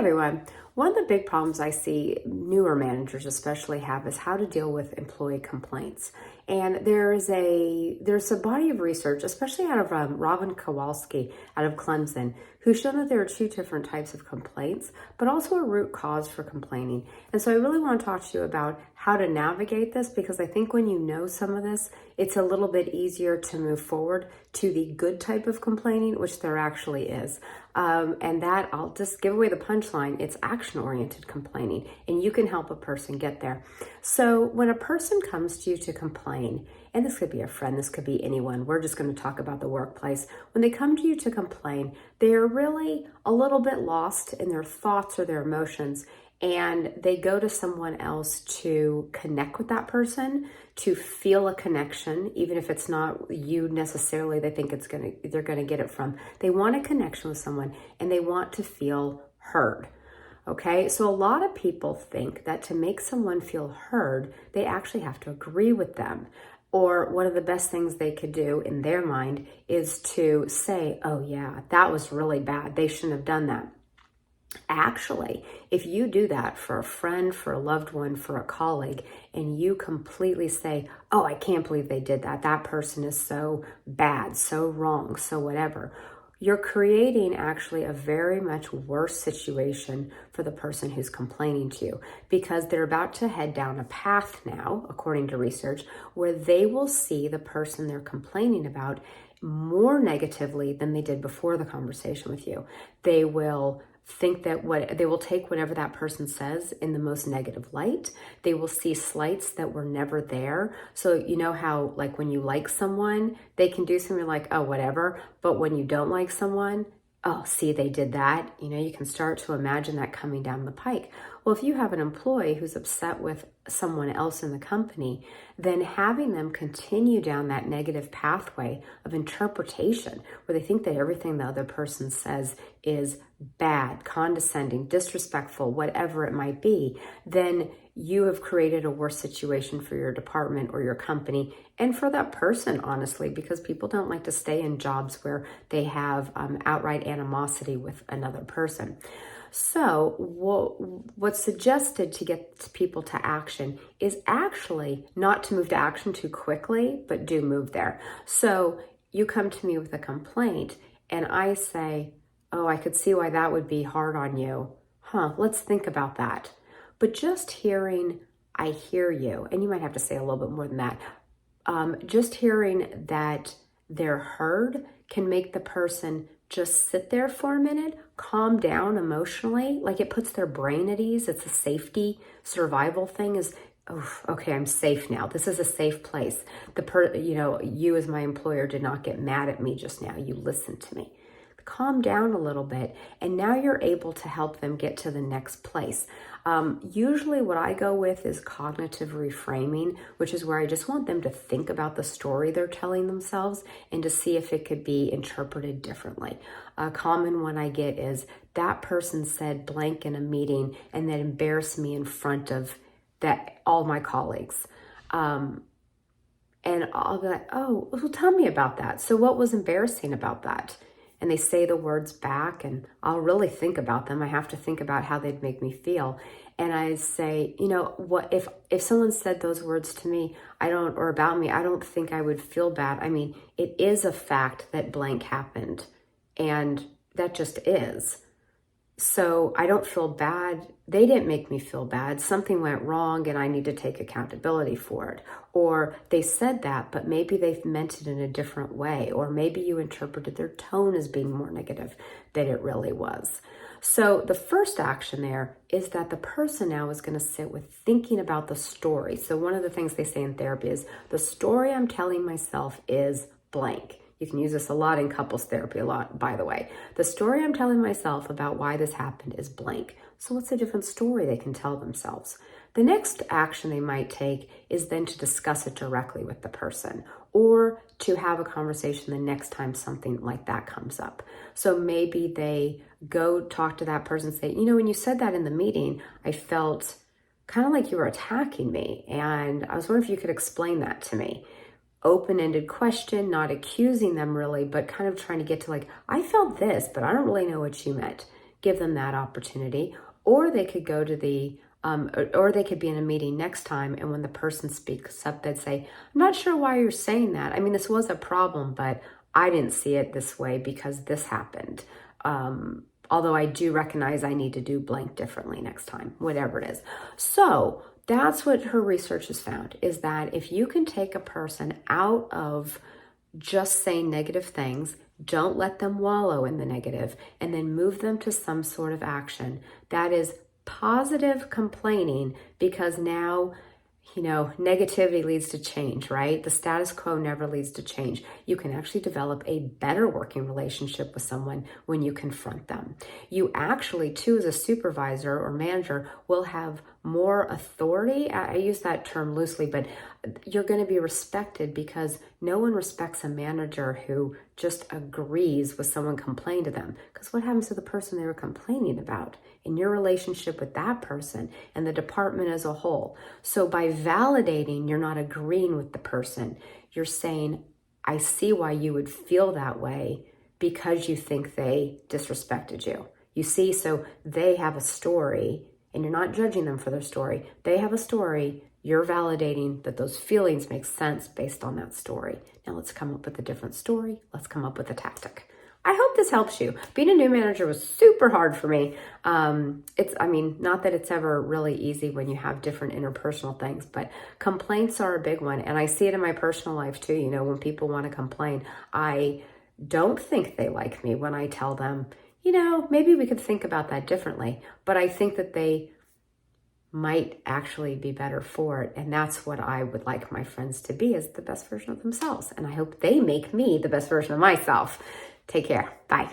everyone. One of the big problems I see newer managers especially have is how to deal with employee complaints. And there's a body of research, especially out of Robin Kowalski out of Clemson, who shown that there are two different types of complaints, but also a root cause for complaining. And so I really want to talk to you about how to navigate this, because I think when you know some of this, it's a little bit easier to move forward to the good type of complaining, which there actually is. And that, I'll just give away the punchline, it's action-oriented complaining, and you can help a person get there. So when a person comes to you to complain, and this could be a friend, this could be anyone, we're just going to talk about the workplace. When they come to you to complain, they're really a little bit lost in their thoughts or their emotions, and they go to someone else to connect with that person, to feel a connection, even if it's not you necessarily they think they're gonna get it from. They want a connection with someone, and they want to feel heard. Okay, so a lot of people think that to make someone feel heard, they actually have to agree with them. Or one of the best things they could do in their mind is to say, oh yeah, that was really bad, they shouldn't have done that. Actually, if you do that for a friend, for a loved one, for a colleague, and you completely say, oh, I can't believe they did that, that person is so bad, so wrong, so whatever, you're creating actually a very much worse situation for the person who's complaining to you, because they're about to head down a path now, according to research, where they will see the person they're complaining about more negatively than they did before the conversation with you. They will think that they will take whatever that person says in the most negative light. They will see slights that were never there. So you know how, like, when you like someone, they can do something like, oh, whatever. But when you don't like someone, oh, see, they did that. You know, you can start to imagine that coming down the pike. Well, if you have an employee who's upset with someone else in the company, then having them continue down that negative pathway of interpretation, where they think that everything the other person says is bad, condescending, disrespectful, whatever it might be, then you have created a worse situation for your department or your company, and for that person, honestly, because people don't like to stay in jobs where they have outright animosity with another person. So what's suggested to get people to action is actually not to move to action too quickly, but do move there. So you come to me with a complaint and I say, oh, I could see why that would be hard on you. Let's think about that. But just hearing, I hear you, and you might have to say a little bit more than that. Just hearing that they're heard can make the person just sit there for a minute, calm down emotionally, like it puts their brain at ease. It's a safety survival thing, is, oh, okay, I'm safe now. This is a safe place. You as my employer did not get mad at me just now. You listened to me. Calm down a little bit, and now you're able to help them get to the next place. Usually what I go with is cognitive reframing, which is where I just want them to think about the story they're telling themselves and to see if it could be interpreted differently. A common one I get is, that person said blank in a meeting and that embarrassed me in front of all my colleagues. And I'll be like, oh, well, tell me about that. So what was embarrassing about that? And they say the words back, and I'll really think about them. I have to think about how they'd make me feel. And I say, what if someone said those words to me, or about me, I don't think I would feel bad. I mean, it is a fact that blank happened, and that just is. So I don't feel bad. They didn't make me feel bad. Something went wrong and I need to take accountability for it. Or they said that, but maybe they've meant it in a different way. Or maybe you interpreted their tone as being more negative than it really was. So the first action there is that the person now is going to sit with thinking about the story. So one of the things they say in therapy is, the story I'm telling myself is blank. You can use this a lot in couples therapy, a lot, by the way. The story I'm telling myself about why this happened is blank. So what's a different story they can tell themselves? The next action they might take is then to discuss it directly with the person, or to have a conversation the next time something like that comes up. So maybe they go talk to that person and say, when you said that in the meeting, I felt kind of like you were attacking me, and I was wondering if you could explain that to me. Open-ended question, not accusing them really, but kind of trying to get to, like, I felt this, but I don't really know what you meant. give them that opportunity. Or they could go to the or they could be in a meeting next time, and when the person speaks up, they'd say, I'm not sure why you're saying that. I mean, this was a problem, but I didn't see it this way because this happened. Although I do recognize I need to do blank differently next time, whatever it is. So that's what her research has found, is that if you can take a person out of just saying negative things, don't let them wallow in the negative, and then move them to some sort of action that is positive complaining, because now, negativity leads to change, right? The status quo never leads to change. You can actually develop a better working relationship with someone when you confront them. You actually, too, as a supervisor or manager, will have more authority. I use that term loosely, but you're going to be respected, because no one respects a manager who just agrees with someone complaining to them. Because what happens to the person they were complaining about in your relationship with that person and the department as a whole? So by validating, you're not agreeing with the person. You're saying, I see why you would feel that way, because you think they disrespected you. You see, so they have a story, and you're not judging them for their story. They have a story. You're validating that those feelings make sense based on that story. Now let's come up with a different story. Let's come up with a tactic. I hope this helps you. Being a new manager was super hard for me. Not that it's ever really easy when you have different interpersonal things, but complaints are a big one. And I see it in my personal life too. When people want to complain, I don't think they like me when I tell them, maybe we could think about that differently. But I think that they might actually be better for it. And that's what I would like my friends to be, is the best version of themselves. And I hope they make me the best version of myself. Take care. Bye.